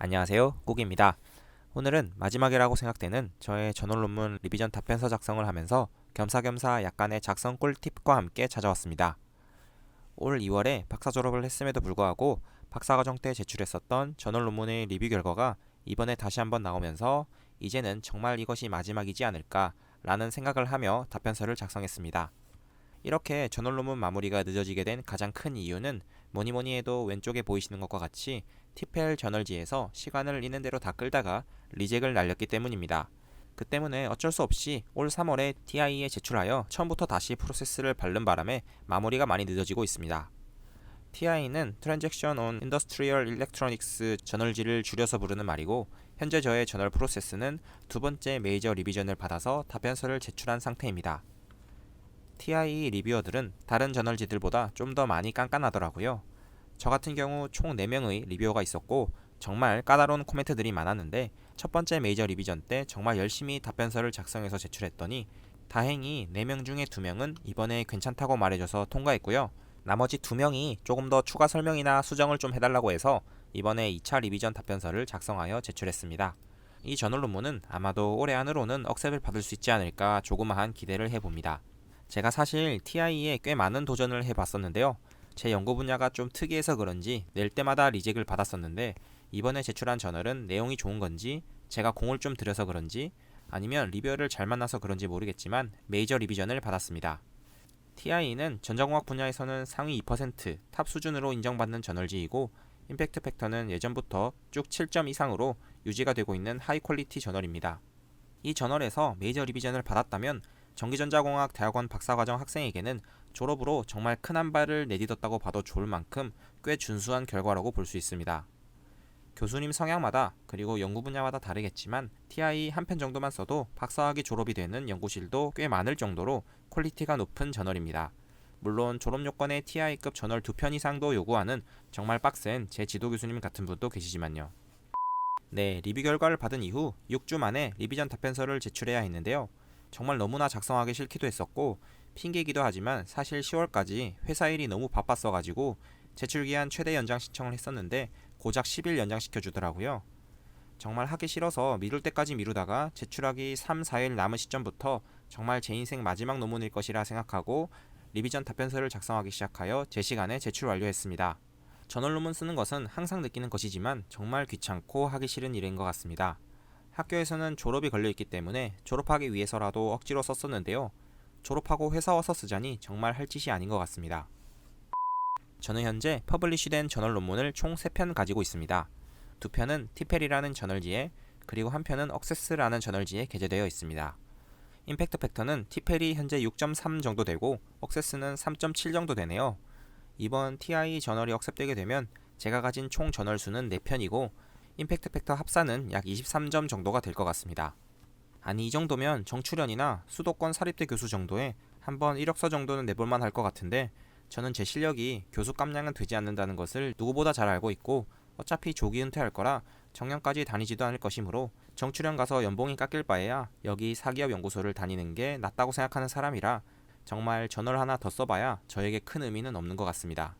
안녕하세요, 꾸기입니다. 오늘은 마지막이라고 생각되는 저의 저널 논문 리비전 답변서 작성을 하면서 겸사겸사 약간의 작성 꿀팁과 함께 찾아왔습니다. 올 2월에 박사 졸업을 했음에도 불구하고 박사과정 때 제출했었던 저널 논문의 리뷰 결과가 이번에 다시 한번 나오면서 이제는 정말 이것이 마지막이지 않을까 라는 생각을 하며 답변서를 작성했습니다. 이렇게 저널 논문 마무리가 늦어지게 된 가장 큰 이유는 뭐니뭐니 해도 왼쪽에 보이시는 것과 같이 티펠 저널지에서 시간을 있는 대로 다 끌다가 리젝을 날렸기 때문입니다. 그 때문에 어쩔 수 없이 올 3월에 TI에 제출하여 처음부터 다시 프로세스를 밟는 바람에 마무리가 많이 늦어지고 있습니다. TI는 Transaction on Industrial Electronics 저널지를 줄여서 부르는 말이고, 현재 저의 저널 프로세스는 두 번째 메이저 리비전을 받아서 답변서를 제출한 상태입니다. TI 리뷰어들은 다른 저널지들보다 좀 더 많이 깐깐하더라고요. 저 같은 경우 총 4명의 리뷰어가 있었고 정말 까다로운 코멘트들이 많았는데, 첫 번째 메이저 리비전 때 정말 열심히 답변서를 작성해서 제출했더니 다행히 4명 중에 2명은 이번에 괜찮다고 말해줘서 통과했고요. 나머지 2명이 조금 더 추가 설명이나 수정을 좀 해달라고 해서 이번에 2차 리비전 답변서를 작성하여 제출했습니다. 이 저널 논문은 아마도 올해 안으로는 억셉을 받을 수 있지 않을까 조그마한 기대를 해봅니다. 제가 사실 TI에 꽤 많은 도전을 해봤었는데요. 제 연구 분야가 좀 특이해서 그런지 낼 때마다 리젝을 받았었는데, 이번에 제출한 저널은 내용이 좋은 건지 제가 공을 좀 들여서 그런지 아니면 리뷰어를 잘 만나서 그런지 모르겠지만 메이저 리비전을 받았습니다. TI는 전자공학 분야에서는 상위 2% 탑 수준으로 인정받는 저널지이고, 임팩트 팩터는 예전부터 쭉 7점 이상으로 유지가 되고 있는 하이 퀄리티 저널입니다. 이 저널에서 메이저 리비전을 받았다면 전기전자공학 대학원 박사과정 학생에게는 졸업으로 정말 큰 한 발을 내딛었다고 봐도 좋을 만큼 꽤 준수한 결과라고 볼 수 있습니다. 교수님 성향마다 그리고 연구 분야마다 다르겠지만 TI 한 편 정도만 써도 박사학위 졸업이 되는 연구실도 꽤 많을 정도로 퀄리티가 높은 저널입니다. 물론 졸업 요건에 TI급 저널 2편 이상도 요구하는 정말 빡센 제 지도 교수님 같은 분도 계시지만요. 네, 리뷰 결과를 받은 이후 6주 만에 리비전 답변서를 제출해야 했는데요. 정말 너무나 작성하기 싫기도 했었고, 핑계이기도 하지만 사실 10월까지 회사 일이 너무 바빴어가지고 제출기한 최대 연장 신청을 했었는데 고작 10일 연장시켜주더라고요. 정말 하기 싫어서 미룰 때까지 미루다가 제출하기 3, 4일 남은 시점부터 정말 제 인생 마지막 논문일 것이라 생각하고 리비전 답변서를 작성하기 시작하여 제 시간에 제출 완료했습니다. 저널 논문 쓰는 것은 항상 느끼는 것이지만 정말 귀찮고 하기 싫은 일인 것 같습니다. 학교에서는 졸업이 걸려있기 때문에 졸업하기 위해서라도 억지로 썼었는데요. 졸업하고 회사 와서 쓰자니 정말 할 짓이 아닌 것 같습니다. 저는 현재 퍼블리쉬된 저널 논문을 총 3편 가지고 있습니다. 2편은 티펠이라는 저널지에, 그리고 한 편은 억세스라는 저널지에 게재되어 있습니다. 임팩트 팩터는 티펠이 현재 6.3 정도 되고 억세스는 3.7 정도 되네요. 이번 TI 저널이 억셉되게 되면 제가 가진 총 저널 수는 4편이고 임팩트 팩터 합산은 약 23점 정도가 될 것 같습니다. 아니, 이 정도면 정출연이나 수도권 사립대 교수 정도에 한번 이력서 정도는 내볼만 할 것 같은데, 저는 제 실력이 교수 깜냥은 되지 않는다는 것을 누구보다 잘 알고 있고 어차피 조기 은퇴할 거라 정년까지 다니지도 않을 것이므로 정출연 가서 연봉이 깎일 바에야 여기 사기업 연구소를 다니는 게 낫다고 생각하는 사람이라 정말 저널 하나 더 써봐야 저에게 큰 의미는 없는 것 같습니다.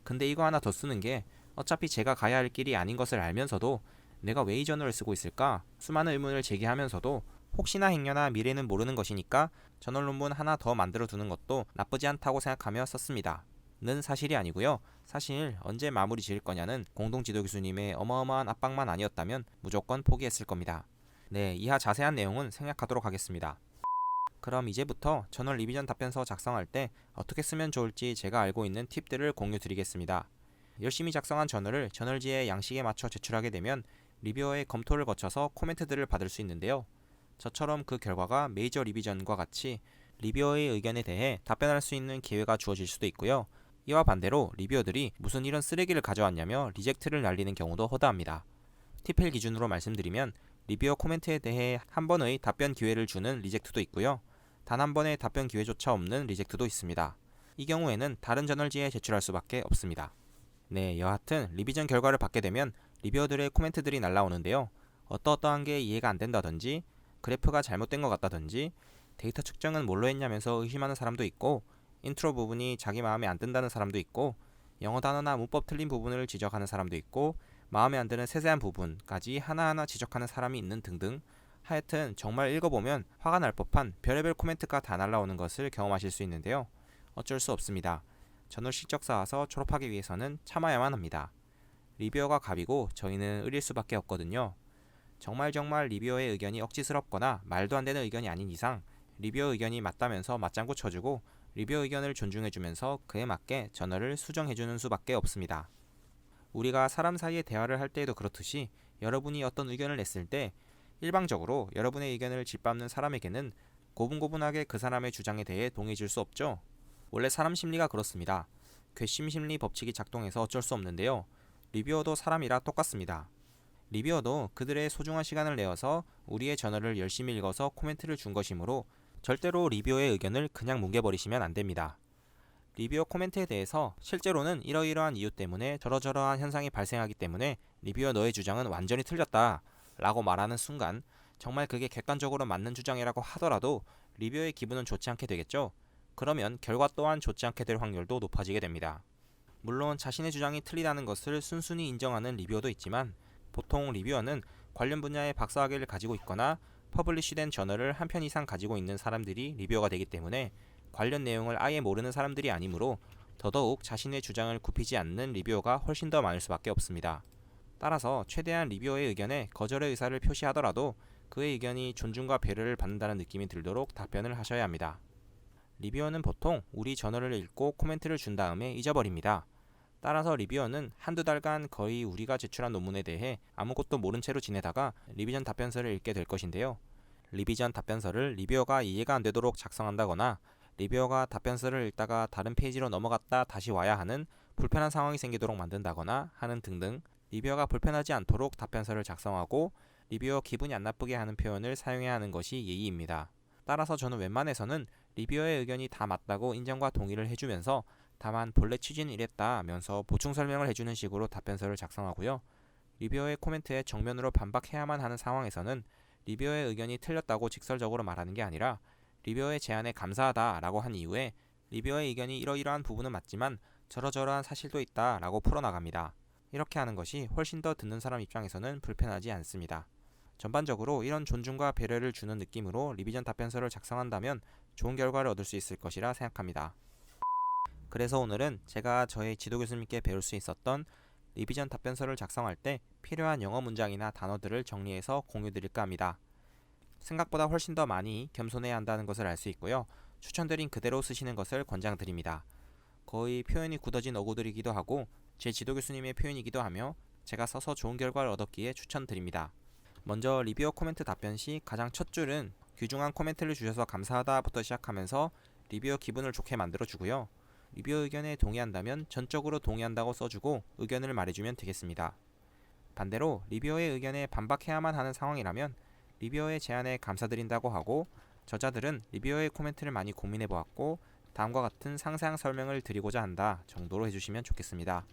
근데 이거 하나 더 쓰는 게 어차피 제가 가야 할 길이 아닌 것을 알면서도 내가 왜 이 저널을 쓰고 있을까? 수많은 의문을 제기하면서도 혹시나 행여나 미래는 모르는 것이니까 저널 논문 하나 더 만들어 두는 것도 나쁘지 않다고 생각하며 썼습니다. 는 사실이 아니고요. 사실 언제 마무리 지을 거냐는 공동지도 교수님의 어마어마한 압박만 아니었다면 무조건 포기했을 겁니다. 네, 이하 자세한 내용은 생략하도록 하겠습니다. 그럼 이제부터 저널 리비전 답변서 작성할 때 어떻게 쓰면 좋을지 제가 알고 있는 팁들을 공유 드리겠습니다. 열심히 작성한 저널을 저널지의 양식에 맞춰 제출하게 되면 리뷰어의 검토를 거쳐서 코멘트들을 받을 수 있는데요. 저처럼 그 결과가 메이저 리비전과 같이 리뷰어의 의견에 대해 답변할 수 있는 기회가 주어질 수도 있고요. 이와 반대로 리뷰어들이 무슨 이런 쓰레기를 가져왔냐며 리젝트를 날리는 경우도 허다합니다. 티펠 기준으로 말씀드리면 리뷰어 코멘트에 대해 한 번의 답변 기회를 주는 리젝트도 있고요. 단 한 번의 답변 기회조차 없는 리젝트도 있습니다. 이 경우에는 다른 저널지에 제출할 수밖에 없습니다. 네, 여하튼 리비전 결과를 받게 되면 리뷰어들의 코멘트들이 날라오는데요. 어떠한 게 이해가 안 된다든지, 그래프가 잘못된 것 같다든지, 데이터 측정은 뭘로 했냐면서 의심하는 사람도 있고, 인트로 부분이 자기 마음에 안 든다는 사람도 있고, 영어 단어나 문법 틀린 부분을 지적하는 사람도 있고, 마음에 안 드는 세세한 부분까지 하나하나 지적하는 사람이 있는 등등, 하여튼 정말 읽어보면 화가 날 법한 별의별 코멘트가 다 날라오는 것을 경험하실 수 있는데요. 어쩔 수 없습니다. 전월 실적 쌓아서 졸업하기 위해서는 참아야만 합니다. 리뷰어가 갑이고 저희는 을일 수밖에 없거든요. 정말 리뷰어의 의견이 억지스럽거나 말도 안 되는 의견이 아닌 이상 리뷰어 의견이 맞다면서 맞장구 쳐주고 리뷰어 의견을 존중해주면서 그에 맞게 저널을 수정해주는 수밖에 없습니다. 우리가 사람 사이에 대화를 할 때에도 그렇듯이 여러분이 어떤 의견을 냈을 때 일방적으로 여러분의 의견을 짓밟는 사람에게는 고분고분하게 그 사람의 주장에 대해 동의해줄 수 없죠. 원래 사람 심리가 그렇습니다. 괘씸 심리 법칙이 작동해서 어쩔 수 없는데요. 리뷰어도 사람이라 똑같습니다. 리뷰어도 그들의 소중한 시간을 내어서 우리의 저널을 열심히 읽어서 코멘트를 준 것이므로 절대로 리뷰어의 의견을 그냥 뭉개버리시면 안됩니다. 리뷰어 코멘트에 대해서 실제로는 이러이러한 이유 때문에 저러저러한 현상이 발생하기 때문에 리뷰어 너의 주장은 완전히 틀렸다 라고 말하는 순간 정말 그게 객관적으로 맞는 주장이라고 하더라도 리뷰어의 기분은 좋지 않게 되겠죠. 그러면 결과 또한 좋지 않게 될 확률도 높아지게 됩니다. 물론 자신의 주장이 틀리다는 것을 순순히 인정하는 리뷰어도 있지만 보통 리뷰어는 관련 분야의 박사학위를 가지고 있거나 퍼블리쉬된 저널을 한 편 이상 가지고 있는 사람들이 리뷰어가 되기 때문에 관련 내용을 아예 모르는 사람들이 아니므로 더더욱 자신의 주장을 굽히지 않는 리뷰어가 훨씬 더 많을 수밖에 없습니다. 따라서 최대한 리뷰어의 의견에 거절의 의사를 표시하더라도 그의 의견이 존중과 배려를 받는다는 느낌이 들도록 답변을 하셔야 합니다. 리뷰어는 보통 우리 저널을 읽고 코멘트를 준 다음에 잊어버립니다. 따라서 리뷰어는 한두 달간 거의 우리가 제출한 논문에 대해 아무것도 모른 채로 지내다가 리비전 답변서를 읽게 될 것인데요. 리비전 답변서를 리뷰어가 이해가 안 되도록 작성한다거나 리뷰어가 답변서를 읽다가 다른 페이지로 넘어갔다 다시 와야 하는 불편한 상황이 생기도록 만든다거나 하는 등등 리뷰어가 불편하지 않도록 답변서를 작성하고 리뷰어 기분이 안 나쁘게 하는 표현을 사용해야 하는 것이 예의입니다. 따라서 저는 웬만해서는 리뷰어의 의견이 다 맞다고 인정과 동의를 해주면서 다만 본래 취지는 이랬다면서 보충 설명을 해주는 식으로 답변서를 작성하고요. 리뷰어의 코멘트에 정면으로 반박해야만 하는 상황에서는 리뷰어의 의견이 틀렸다고 직설적으로 말하는 게 아니라 리뷰어의 제안에 감사하다 라고 한 이후에 리뷰어의 의견이 이러이러한 부분은 맞지만 저러저러한 사실도 있다 라고 풀어나갑니다. 이렇게 하는 것이 훨씬 더 듣는 사람 입장에서는 불편하지 않습니다. 전반적으로 이런 존중과 배려를 주는 느낌으로 리비전 답변서를 작성한다면 좋은 결과를 얻을 수 있을 것이라 생각합니다. 그래서 오늘은 제가 저의 지도 교수님께 배울 수 있었던 리비전 답변서를 작성할 때 필요한 영어 문장이나 단어들을 정리해서 공유드릴까 합니다. 생각보다 훨씬 더 많이 겸손해야 한다는 것을 알 수 있고요. 추천드린 그대로 쓰시는 것을 권장드립니다. 거의 표현이 굳어진 어구들이기도 하고 제 지도 교수님의 표현이기도 하며 제가 써서 좋은 결과를 얻었기에 추천드립니다. 먼저 리뷰어 코멘트 답변 시 가장 첫 줄은 귀중한 코멘트를 주셔서 감사하다부터 시작하면서 리뷰어 기분을 좋게 만들어 주고요. 리뷰어 의견에 동의한다면 전적으로 동의한다고 써주고 의견을 말해주면 되겠습니다. 반대로 리뷰어의 의견에 반박해야만 하는 상황이라면 리뷰어의 제안에 감사드린다고 하고 저자들은 리뷰어의 코멘트를 많이 고민해보았고 다음과 같은 상세한 설명을 드리고자 한다 정도로 해주시면 좋겠습니다.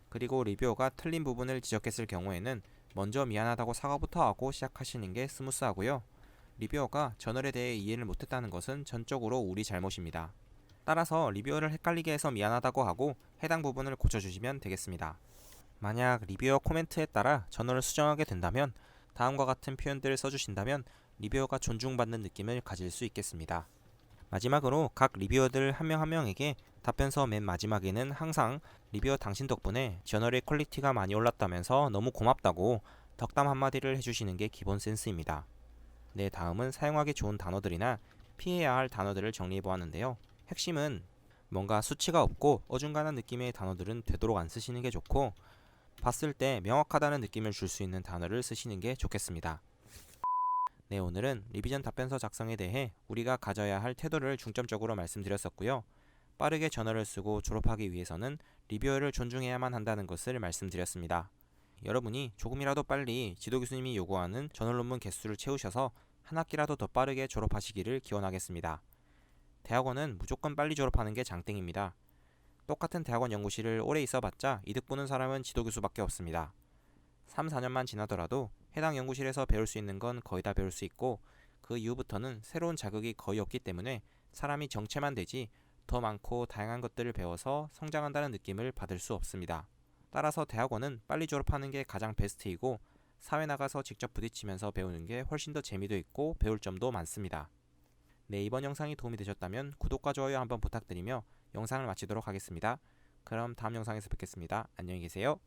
그리고 리뷰어가 틀린 부분을 지적했을 경우에는 먼저 미안하다고 사과부터 하고 시작하시는 게 스무스하고요. 리뷰어가 저널에 대해 이해를 못했다는 것은 전적으로 우리 잘못입니다. 따라서 리뷰어를 헷갈리게 해서 미안하다고 하고 해당 부분을 고쳐주시면 되겠습니다. 만약 리뷰어 코멘트에 따라 저널을 수정하게 된다면 다음과 같은 표현들을 써주신다면 리뷰어가 존중받는 느낌을 가질 수 있겠습니다. 마지막으로 각 리뷰어들 한 명 한 명에게 답변서 맨 마지막에는 항상 리뷰어 당신 덕분에 저널의 퀄리티가 많이 올랐다면서 너무 고맙다고 덕담 한마디를 해주시는 게 기본 센스입니다. 네, 다음은 사용하기 좋은 단어들이나 피해야 할 단어들을 정리해보았는데요. 핵심은 뭔가 수치가 없고 어중간한 느낌의 단어들은 되도록 안 쓰시는 게 좋고 봤을 때 명확하다는 느낌을 줄 수 있는 단어를 쓰시는 게 좋겠습니다. 네, 오늘은 리비전 답변서 작성에 대해 우리가 가져야 할 태도를 중점적으로 말씀드렸었고요. 빠르게 저널을 쓰고 졸업하기 위해서는 리뷰어를 존중해야만 한다는 것을 말씀드렸습니다. 여러분이 조금이라도 빨리 지도 교수님이 요구하는 저널 논문 개수를 채우셔서 한 학기라도 더 빠르게 졸업하시기를 기원하겠습니다. 대학원은 무조건 빨리 졸업하는 게 장땡입니다. 똑같은 대학원 연구실을 오래 있어봤자 이득 보는 사람은 지도 교수밖에 없습니다. 3, 4년만 지나더라도 해당 연구실에서 배울 수 있는 건 거의 다 배울 수 있고 그 이후부터는 새로운 자극이 거의 없기 때문에 사람이 정체만 되지 더 많고 다양한 것들을 배워서 성장한다는 느낌을 받을 수 없습니다. 따라서 대학원은 빨리 졸업하는 게 가장 베스트이고 사회 나가서 직접 부딪히면서 배우는 게 훨씬 더 재미도 있고 배울 점도 많습니다. 네, 이번 영상이 도움이 되셨다면 구독과 좋아요 한번 부탁드리며 영상을 마치도록 하겠습니다. 그럼 다음 영상에서 뵙겠습니다. 안녕히 계세요.